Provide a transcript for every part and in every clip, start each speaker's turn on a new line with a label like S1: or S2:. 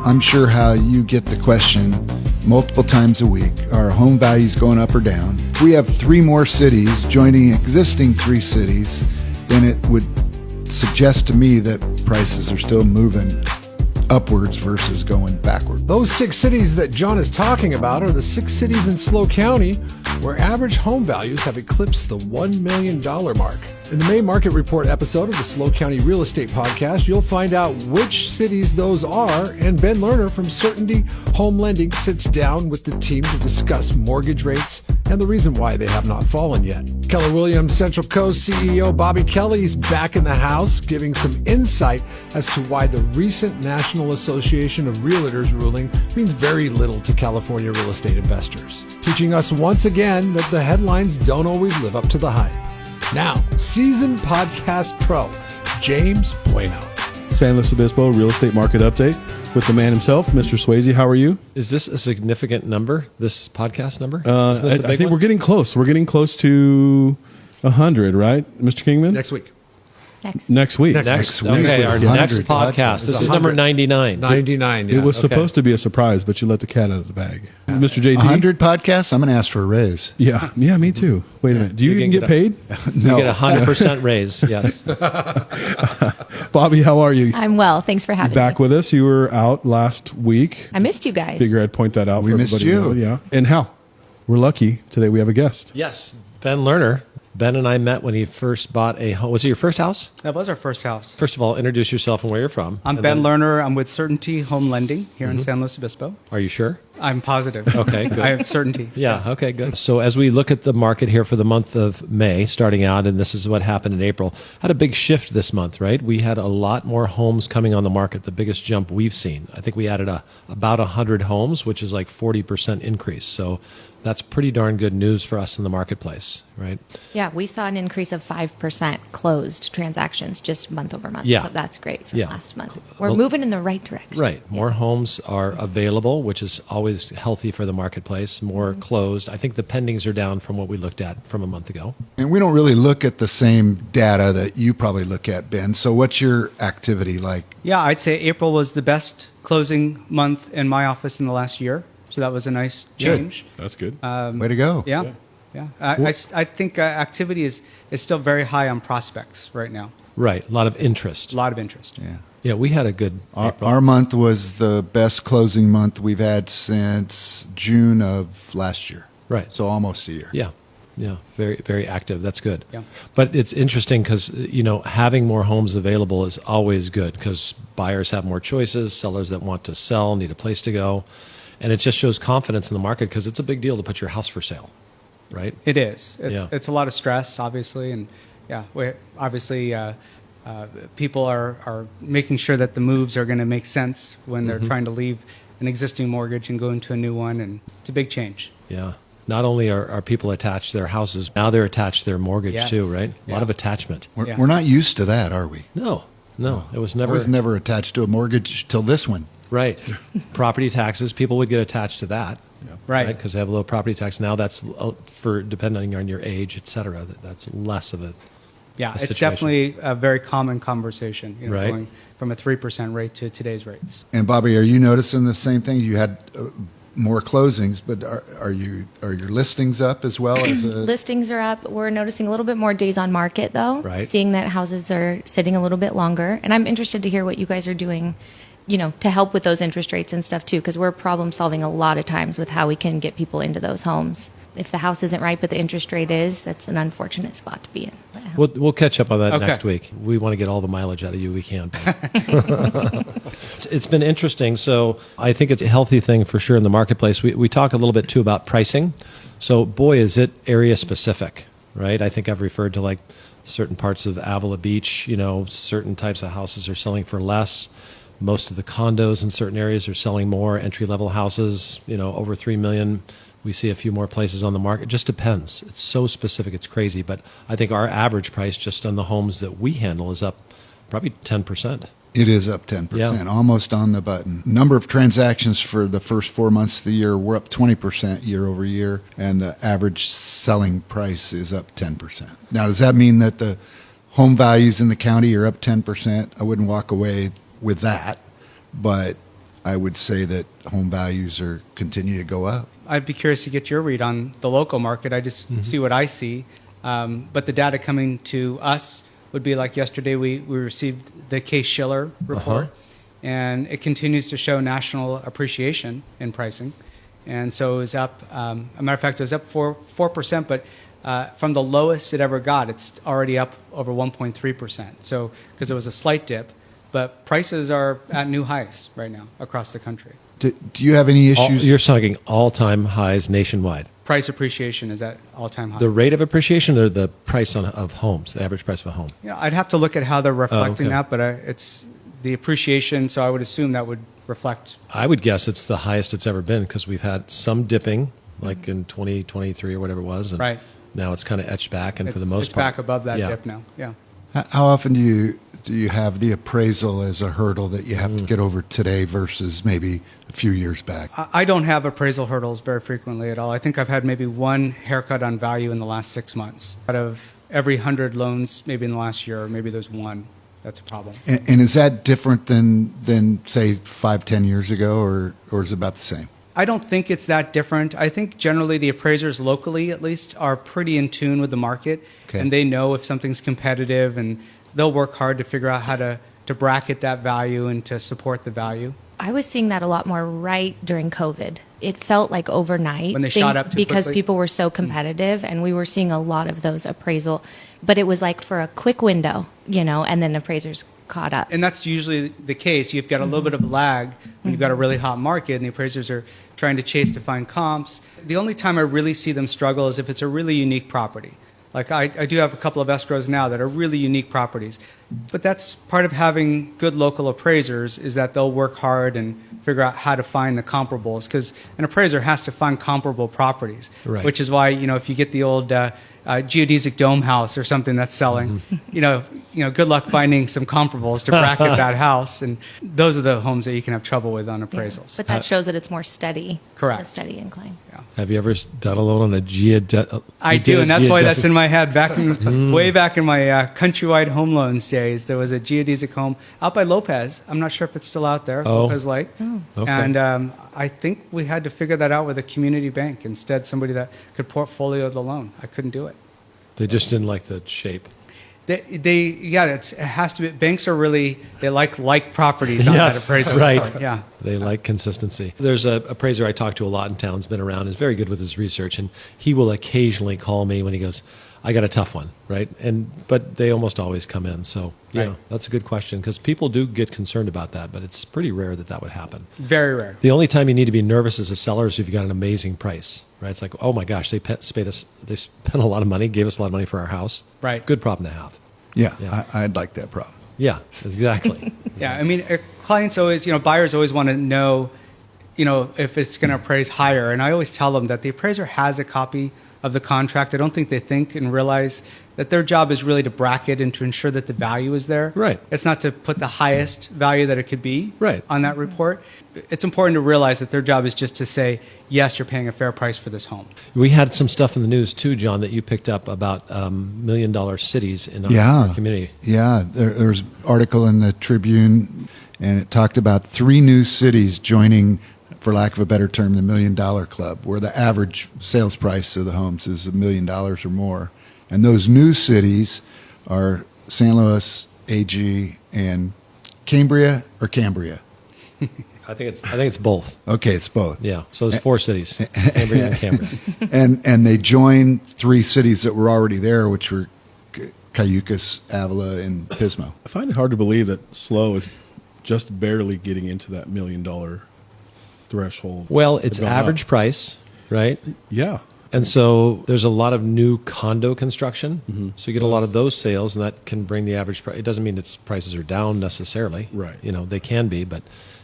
S1: I'm sure how you get the question multiple times a week. Are home values going up or down? If we have 3 more cities joining existing 3 cities, then it would suggest to me that prices are still moving upwards versus going backward.
S2: Those 6 cities that John is talking about are the 6 cities in SLO County where average home values have eclipsed the $1 million mark. In the May Market Report episode of the SLO County Real Estate Podcast, you'll find out which cities those are, and Ben Lerner from Certainty Home Lending sits down with the team to discuss mortgage rates and the reason why they have not fallen yet. Keller Williams Central Coast CEO Bobbie Kelly is back in the house, giving some insight as to why the recent National Association of Realtors ruling means very little to California real estate investors, teaching us once again that the headlines don't always live up to the hype. Now, seasoned podcast pro, James Bueno.
S3: San Luis Obispo Real Estate Market Update with the man himself, Mr. Swayze. How are you?
S4: Is this a significant number, this podcast number?
S3: I think we're getting close. We're getting close to 100, right, Mr. Kingman?
S2: Next week.
S3: Next week.
S4: Okay, our next podcast. This is number 99.
S2: 99, yeah.
S3: It was supposed to be a surprise, but you let the cat out of the bag. Mr. JT?
S1: 100 podcasts? I'm going to ask for a raise.
S3: Yeah, me too. Wait a minute. Do you even get paid?
S4: No. You get a 100% raise, yes.
S3: Bobbie, how are you?
S5: I'm well. Thanks for having me.
S3: Back with us. You were out last week.
S5: I missed you guys.
S3: Figure I'd point that out
S1: We
S3: for
S1: missed
S3: everybody to
S1: you.
S3: know. Yeah. And Hal, we're lucky. Today we have a guest.
S4: Yes, Ben Lerner. Ben and I met when he first bought a home. Was it your first house?
S6: That was our first house.
S4: First of all, introduce yourself and where you're from.
S6: I'm Ben Lerner. I'm with Certainty Home Lending here in San Luis Obispo.
S4: Are you sure?
S6: I'm positive.
S4: Okay, good.
S6: I have certainty.
S4: Yeah, okay, good. So as we look at the market here for the month of May, starting out, and this is what happened in April, had a big shift this month, right? We had a lot more homes coming on the market, the biggest jump we've seen. I think we added about 100 homes, which is like 40% increase. So that's pretty darn good news for us in the marketplace, right?
S5: Yeah, we saw an increase of 5% closed transactions just month over month.
S4: Yeah.
S5: So that's great from last month. We're
S4: Well,
S5: moving in the right direction.
S4: Right. More homes are available, which is always healthy for the marketplace. More closed. I think the pendings are down from what we looked at from a month ago.
S1: And we don't really look at the same data that you probably look at, Ben. So what's your activity like?
S6: Yeah, I'd say April was the best closing month in my office in the last year. So that was a nice change.
S3: That's good.
S1: Way to go.
S6: Yeah. I think activity is still very high on prospects right now.
S4: Right. A lot of interest.
S6: A lot of interest.
S1: Yeah.
S4: Yeah, we had a good April.
S1: Our month was the best closing month we've had since June of last year.
S4: Right.
S1: So almost a year.
S4: Yeah. Yeah. Very, very active. That's good.
S6: Yeah.
S4: But it's interesting because, having more homes available is always good because buyers have more choices, sellers that want to sell need a place to go. And it just shows confidence in the market because it's a big deal to put your house for sale, right?
S6: It is.
S4: Yeah.
S6: It's a lot of stress, obviously. And people are making sure that the moves are going to make sense when they're trying to leave an existing mortgage and go into a new one. And it's a big change.
S4: Yeah. Not only are people attached to their houses, now they're attached to their mortgage
S6: Yes.
S4: too, right? A lot
S6: Yeah.
S4: of attachment.
S1: We're not used to that, are we?
S4: No, it was
S1: I
S4: never.
S1: was never attached to a mortgage till this one.
S4: Right. Property taxes, people would get attached to that.
S6: Right.
S4: Because they have a low property tax. Now that's for depending on your age, et cetera, that's less of it.
S6: Yeah, it's
S4: situation.
S6: definitely a very common conversation,
S4: Right.
S6: going from a 3% rate to today's rates.
S1: And Bobbie, are you noticing the same thing? You had more closings, but are your listings up as well as
S5: Listings are up. We're noticing a little bit more days on market, though.
S4: Right.
S5: Seeing that houses are sitting a little bit longer. And I'm interested to hear what you guys are doing, to help with those interest rates and stuff, too, because we're problem solving a lot of times with how we can get people into those homes. If the house isn't right, but the interest rate is, that's an unfortunate spot to be in.
S4: We'll catch up on that
S6: Okay.
S4: next week. We want to get all the mileage out of you we can. It's been interesting. So I think it's a healthy thing for sure in the marketplace. We talk a little bit too about pricing. So boy, is it area specific, right? I think I've referred to like certain parts of Avila Beach, certain types of houses are selling for less. Most of the condos in certain areas are selling more. Entry-level houses, over $3 million. We see a few more places on the market. It just depends. It's so specific, it's crazy. But I think our average price just on the homes that we handle is up probably 10%.
S1: It is up 10%,
S4: Yeah.
S1: almost on the button. Number of transactions for the first 4 months of the year, we're up 20% year over year, and the average selling price is up 10%. Now, does that mean that the home values in the county are up 10%? I wouldn't walk away with that, but I would say that home values are continue to go up.
S6: I'd be curious to get your read on the local market. I just see what I see. But the data coming to us would be like yesterday we received the Case-Shiller report, and it continues to show national appreciation in pricing. And so it was up, a matter of fact, it was up 4%, but from the lowest it ever got, it's already up over 1.3%. So, because it was a slight dip, but prices are at new highs right now across the country.
S1: Do you have any issues?
S4: You're talking all-time highs nationwide.
S6: Price appreciation is at all-time high.
S4: The rate of appreciation or the price of homes, the average price of a home?
S6: I'd have to look at how they're reflecting
S4: okay.
S6: that, but it's the appreciation, so I would assume that would reflect.
S4: I would guess it's the highest it's ever been because we've had some dipping, like in 2023 or whatever it was. And
S6: Right.
S4: now it's kind of etched back, and for the most
S6: it's
S4: part.
S6: back above that
S4: yeah.
S6: dip now. Yeah.
S1: How often do you have the appraisal as a hurdle that you have to get over today versus maybe a few years back?
S6: I don't have appraisal hurdles very frequently at all. I think I've had maybe one haircut on value in the last 6 months. Out of every 100 loans, maybe in the last year, maybe there's one that's a problem.
S1: And is that different than say 5-10 years ago, or is it about the same?
S6: I don't think it's that different. I think generally the appraisers locally, at least, are pretty in tune with the market,
S1: Okay.
S6: and they know if something's competitive, and they'll work hard to figure out how to bracket that value and to support the value.
S5: I was seeing that a lot more right during COVID. It felt like overnight
S6: When they shot up too
S5: because
S6: quickly?
S5: people were so competitive, and we were seeing a lot of those appraisal. But it was like for a quick window, and then appraisers caught up.
S6: And that's usually the case. You've got a little bit of a lag when you've got a really hot market and the appraisers are trying to chase to find comps. The only time I really see them struggle is if it's a really unique property. Like I do have a couple of escrows now that are really unique properties. But that's part of having good local appraisers, is that they'll work hard and figure out how to find the comparables, because an appraiser has to find comparable properties,
S4: Right.
S6: which is why, if you get the old geodesic dome house or something that's selling, good luck finding some comparables to bracket that house. And those are the homes that you can have trouble with on
S5: Yeah.
S6: appraisals.
S5: But that shows that it's more steady.
S6: Correct.
S5: A steady incline.
S4: Have you ever done a loan on a geodetic?
S6: I do, and that's why that's in my head. Way back in my countrywide home loans days, there was a geodesic home out by Lopez. I'm not sure if it's still out there, Lopez Lake.
S4: Okay.
S6: And I think we had to figure that out with a community bank instead, somebody that could portfolio the loan. I couldn't do it.
S4: They just didn't like the shape.
S6: It has to be. Banks are really, they like properties on that
S4: Yes,
S6: appraisal
S4: right.
S6: report. Yeah.
S4: They like consistency. There's a appraiser I talk to a lot in town, has been around, is very good with his research, and he will occasionally call me when he goes, I got a tough one, right? But they almost always come in. So, yeah,
S6: Right.
S4: that's a good question, because people do get concerned about that, but it's pretty rare that would happen.
S6: Very rare.
S4: The only time you need to be nervous as a seller is if you've got an amazing price, right? It's like, oh my gosh, they spent a lot of money, gave us a lot of money for our house.
S6: Right.
S4: Good problem to have.
S1: Yeah,
S4: Yeah.
S1: I'd like that problem.
S4: Yeah, exactly.
S6: Yeah, I mean, clients always, buyers always want to know, if it's going to appraise higher. And I always tell them that the appraiser has a copy of the contract. I don't think they think and realize that their job is really to bracket and to ensure that the value is there.
S4: Right.
S6: It's not to put the highest value that it could be
S4: Right.
S6: on that report. It's important to realize that their job is just to say, yes, you're paying a fair price for this home.
S4: We had some stuff in the news too, John, that you picked up about $1 million cities in our community.
S1: Yeah, there was an article in the Tribune, and it talked about 3 new cities joining, for lack of a better term, the $1 Million Club, where the average sales price of the homes is $1 million or more. And those new cities are San Luis, AG, and Cambria.
S4: I think it's both.
S1: Okay, it's both.
S4: Yeah. So there's 4 cities, Cambria and Cambria.
S1: And they joined 3 cities that were already there, which were Cayucas, Avila, and Pismo.
S3: I find it hard to believe that SLO is just barely getting into that $1 million threshold.
S4: Well, it's
S3: Going
S4: average
S3: up.
S4: price, right?
S3: Yeah.
S4: And so there's a lot of new condo construction. So you get a lot of those sales, and that can bring the average price. It doesn't mean its prices are down necessarily.
S3: Right.
S4: They can be, but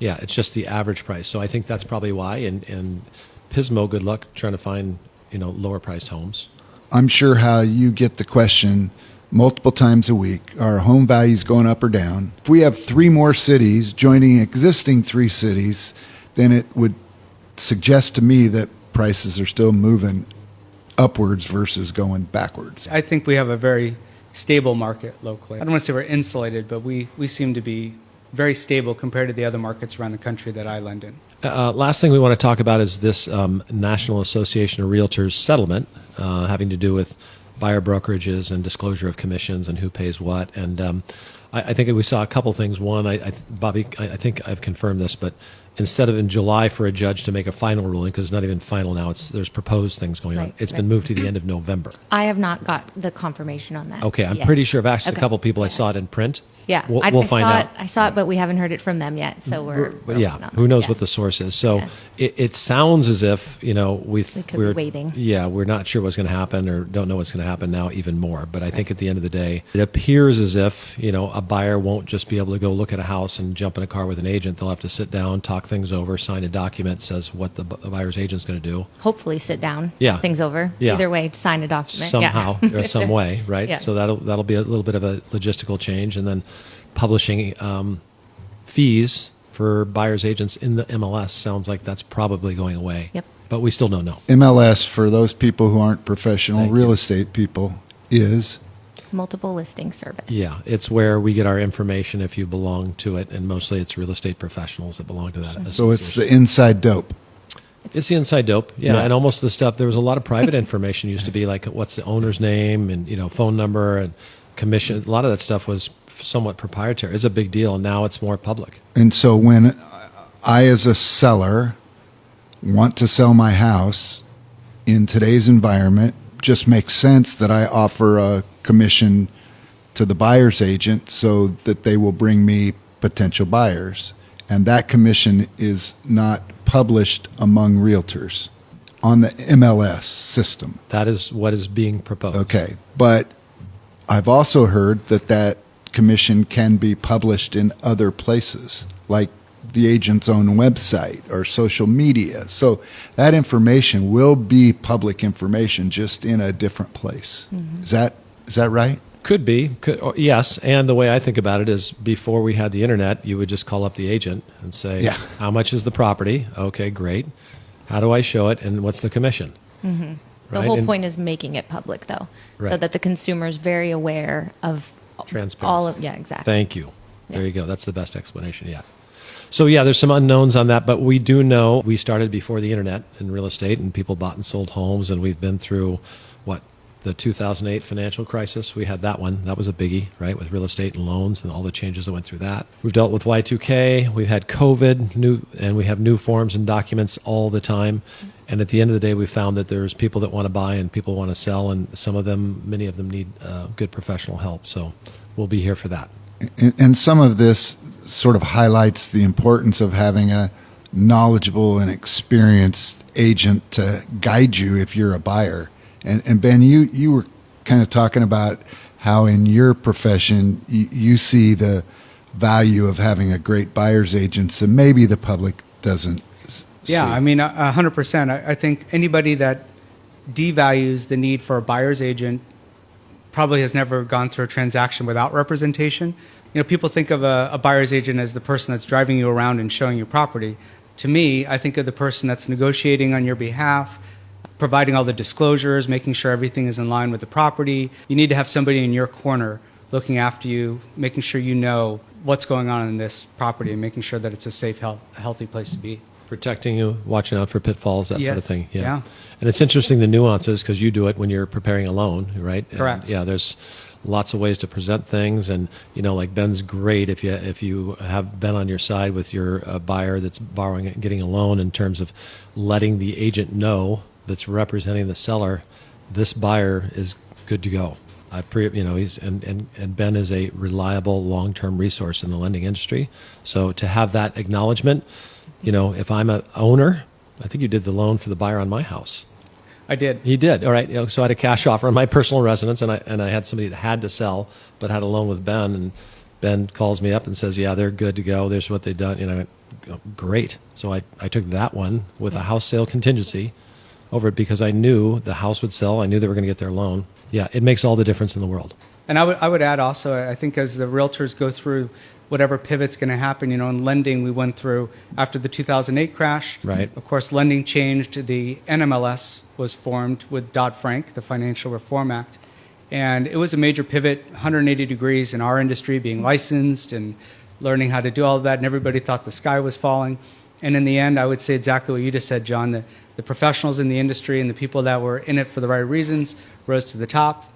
S4: yeah, it's just the average price. So I think that's probably why. And Pismo, good luck trying to find, lower priced homes.
S1: I'm sure how you get the question multiple times a week, are home values going up or down? If we have 3 more cities joining existing 3 cities, then it would suggest to me that prices are still moving upwards versus going backwards.
S6: I think we have a very stable market locally. I don't want to say we're insulated, but we seem to be very stable compared to the other markets around the country that I lend in.
S4: Last thing we want to talk about is this National Association of Realtors settlement having to do with buyer brokerages and disclosure of commissions and who pays what. And I think we saw a couple things. One, Bobbie, I think I've confirmed this, but instead of in July for a judge to make a final ruling, because it's not even final now, there's proposed things going on. It's been moved to the end of November.
S5: I have not got the confirmation on that.
S4: Okay, I'm
S5: yet.
S4: pretty sure I've asked a
S5: Okay.
S4: couple people. I
S5: Yeah.
S4: saw it in print.
S5: Yeah,
S4: we'll
S5: I
S4: find
S5: saw
S4: out.
S5: I saw it, but we haven't heard it from them yet. So
S4: But yeah, who knows what the source is? So
S5: Yeah.
S4: it sounds as if
S5: We could be
S4: we're
S5: waiting.
S4: Yeah, we're not sure what's going to happen or don't know what's going to happen now even more. But I think at the end of the day, it appears as if a buyer won't just be able to go look at a house and jump in a car with an agent. They'll have to sit down, talk things over, sign a document that says what the buyer's agent's going to do
S5: hopefully sit down.
S4: Yeah.
S5: Things over.
S4: Yeah.
S5: Either way, sign a document.
S4: somehow
S5: Yeah.
S4: or some way, right?
S5: Yeah.
S4: So that'll be a little bit of a logistical change, and then publishing fees for buyers agents in the MLS sounds like that's probably going away.
S5: Yep.
S4: But we still don't know.
S1: MLS, for those people who aren't professional
S4: Thank
S1: real
S4: you.
S1: estate people, is
S5: Multiple listing service.
S4: Yeah, it's where we get our information if you belong to it, and mostly it's real estate professionals that belong to that.
S1: so it's the
S4: association.
S1: inside dope.
S4: It's the inside dope, yeah,
S1: Yeah.
S4: and almost the stuff. There was a lot of private information used to be like what's the owner's name and phone number and commission. A lot of that stuff was somewhat proprietary. It's a big deal, and now it's more public.
S1: And so when I, as a seller, want to sell my house in today's environment, just makes sense that I offer a commission to the buyer's agent so that they will bring me potential buyers. And that commission is not published among realtors on the MLS system.
S4: That is what is being proposed.
S1: Okay. But I've also heard that commission can be published in other places, like the agent's own website or social media. So that information will be public information, just in a different place. Is that right?
S4: Could be, yes. And the way I think about it is, before we had the internet, you would just call up the agent and say,
S1: Yeah.
S4: "How much is the property?" Okay, great. How do I show it, and what's the commission?
S5: The
S4: Right?
S5: whole
S4: And-
S5: point is making it public, though, so
S4: Right.
S5: that the consumer is very aware of
S4: Transparency.
S5: all of. Yeah, exactly.
S4: Thank you. There
S5: Yeah.
S4: you go. That's the best explanation. Yeah. So yeah, there's some unknowns on that, but we do know we started before the internet in real estate, and people bought and sold homes, and we've been through the 2008 financial crisis. We had that one. That was a biggie, right, with real estate and loans and all the changes that went through that. We've dealt with Y2K. We've had COVID, and we have new forms and documents all the time. And at the end of the day, we found that there's people that want to buy and people want to sell, and many of them need good professional help. So we'll be here for that.
S1: And some of this sort of highlights the importance of having a knowledgeable and experienced agent to guide you if you're a buyer. And Ben, you were kind of talking about how in your profession you see the value of having a great buyer's agent, and maybe the public doesn't
S6: Yeah,
S1: see.
S6: I mean, 100%. I think anybody that devalues the need for a buyer's agent probably has never gone through a transaction without representation. People think of a buyer's agent as the person that's driving you around and showing you property. To me, I think of the person that's negotiating on your behalf, providing all the disclosures, making sure everything is in line with the property. You need to have somebody in your corner looking after you, making sure you know what's going on in this property and making sure that it's a safe, healthy place to be.
S4: Protecting you, watching out for pitfalls, that sort of
S6: Yes.
S4: thing.
S6: Yeah.
S4: And it's interesting, the nuances, because you do it when you're preparing a loan, right? And,
S6: Correct.
S4: yeah, there's lots of ways to present things, and like Ben's great if you have Ben on your side with your buyer that's borrowing and getting a loan, in terms of letting the agent know that's representing the seller, this buyer is good to go. He's and Ben is a reliable long-term resource in the lending industry. So to have that acknowledgement, if I'm an owner, I think you did the loan for the buyer on my house.
S6: I did.
S4: He did. All right. So I had a cash offer on my personal residence, and I had somebody that had to sell, but had a loan with Ben, and Ben calls me up and says, "Yeah, they're good to go. There's what they've done." I went, "Oh, great." So I took that one with a house sale contingency over it, because I knew the house would sell. I knew they were going to get their loan. Yeah, it makes all the difference in the world.
S6: And I would add also, I think as the realtors go through whatever pivot's going to happen, in lending, we went through after the 2008 crash.
S4: Right.
S6: Of course, lending changed. The NMLS was formed with Dodd-Frank, the Financial Reform Act. And it was a major pivot, 180 degrees in our industry, being licensed and learning how to do all of that, and everybody thought the sky was falling. And in the end, I would say exactly what you just said, John. The professionals in the industry and the people that were in it for the right reasons rose to the top,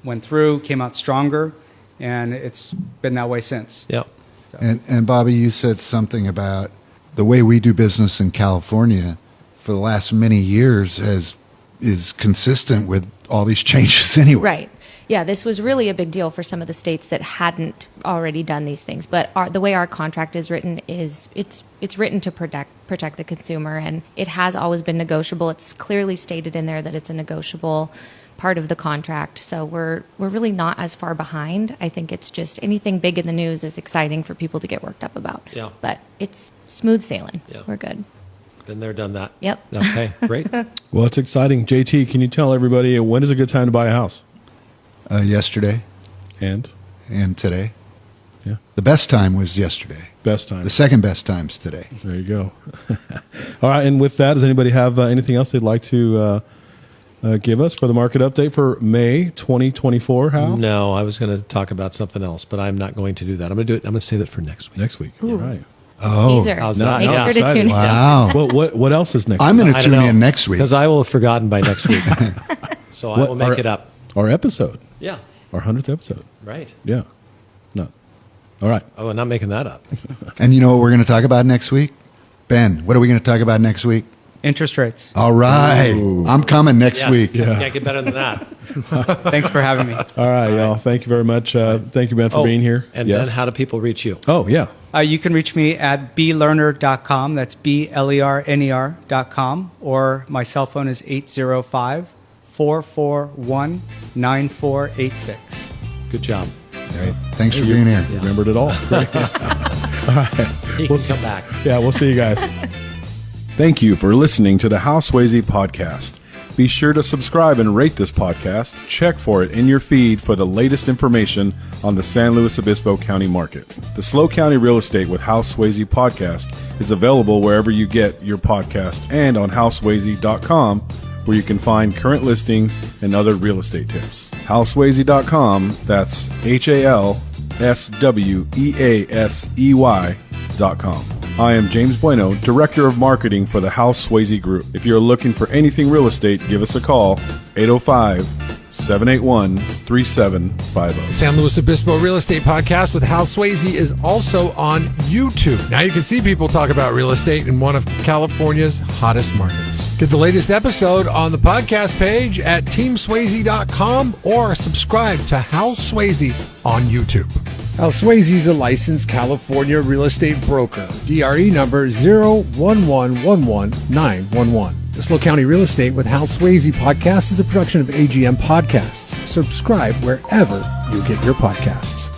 S6: went through, came out stronger, and it's been that way since.
S4: Yeah.
S6: So.
S1: And Bobbie, you said something about the way we do business in California for the last many years is consistent with all these changes anyway.
S5: Right. Yeah, this was really a big deal for some of the states that hadn't already done these things. But the way our contract is written is it's written to protect the consumer, and it has always been negotiable. It's clearly stated in there that it's a negotiable part of the contract. So we're really not as far behind. I think it's just anything big in the news is exciting for people to get worked up about.
S4: Yeah.
S5: But it's smooth sailing.
S4: Yeah.
S5: We're good.
S4: Been there, done that.
S5: Yep.
S4: Okay, great.
S3: Well, it's exciting. JT, can you tell everybody when is a good time to buy a house?
S1: Yesterday
S3: And
S1: today.
S3: yeah,
S1: The best time was yesterday.
S3: best time.
S1: The second best time's today.
S3: There you go. All right. And with that, does anybody have anything else they'd like to give us for the market update for May 2024? Hal?
S4: No, I was going to talk about something else, but I'm not going to do that. I'm going to do it. I'm going to save it for next week.
S3: Next week. You're right.
S1: Oh,
S5: Teaser.
S4: how's
S5: Make
S4: that?
S5: sure
S4: Yeah,
S5: to
S3: excited.
S5: tune in.
S1: wow.
S3: Well, what else is next?
S1: I'm
S3: week?
S1: going to tune in next week.
S4: Because I will have forgotten by next week. So I
S3: What-
S4: will make it up.
S3: Our episode,
S4: Yeah,
S3: our 100th episode.
S4: right.
S3: Yeah. No. All right.
S4: Oh, I'm not making that up.
S1: And you know what we're going to talk about next week? Ben, what are we going to talk about next week?
S6: Interest rates.
S1: All right.
S3: Ooh.
S1: I'm coming next
S4: Yeah.
S1: week.
S3: Yeah.
S4: Can't get better than that.
S6: Thanks for having me.
S3: All right, y'all. Thank you very much. Thank you, Ben, for being here.
S4: And
S3: yes.
S4: then how do people reach you?
S3: Oh, yeah.
S6: You can reach me at blerner.com. That's BLERNER.com. Or my cell phone is 805-441-9486.
S4: Good job.
S1: Right. Thanks for being here.
S3: Remembered it all. Great. All right.
S4: He can come back.
S3: Yeah, we'll see you guys. Thank you for listening to the Hal Swayze podcast. Be sure to subscribe and rate this podcast. Check for it in your feed for the latest information on the San Luis Obispo County market. The SLO County Real Estate with Hal Swayze podcast is available wherever you get your podcast and on halswayze.com, where you can find current listings and other real estate tips. halswayze.com, that's HALSWEASEY.com. I am James Bueno, Director of Marketing for the Hal Swayze Group. If you're looking for anything real estate, give us a call, 805-781-3750.
S2: San Luis Obispo Real Estate Podcast with Hal Swayze is also on YouTube. Now you can see people talk about real estate in one of California's hottest markets. Get the latest episode on the podcast page at teamswayze.com or subscribe to Hal Swayze on YouTube. Hal Swayze is a licensed California real estate broker. DRE number 011119111. The SLO County Real Estate with Hal Swayze podcast is a production of AGM Podcasts. Subscribe wherever you get your podcasts.